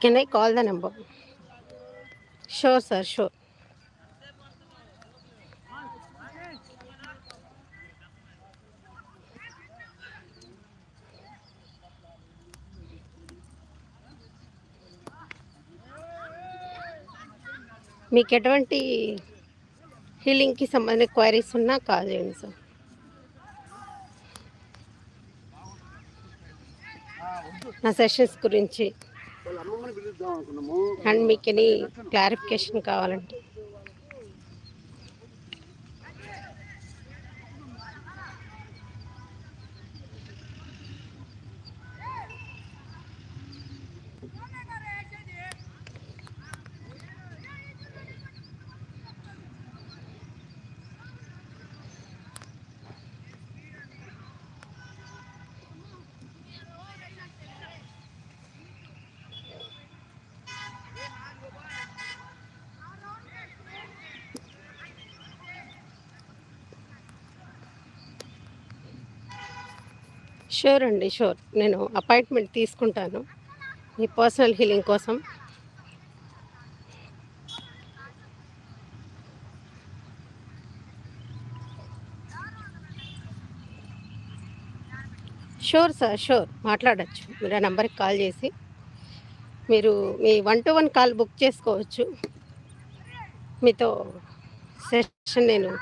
Can I call the number? Sure, sir, sure. మీకు ఎటువంటి హీలింగ్‌కి సంబంధించిన క్వైరీస్ ఉన్నా కాల్ చేయండి సార్. నా సెషన్స్ గురించి అండ్ మీకు ఎనీ క్లారిఫికేషన్ కావాలంటే. షూర్ అండి, షూర్. నేను అపాయింట్మెంట్ తీసుకుంటాను మీ పర్సనల్ హీలింగ్ కోసం. Sure sir, sure. మాట్లాడచ్చు. మీరు ఆ నెంబర్కి కాల్ చేసి మీరు మీ 1-to-1 కాల్ బుక్ చేసుకోవచ్చు. మీతో సెషన్ నేను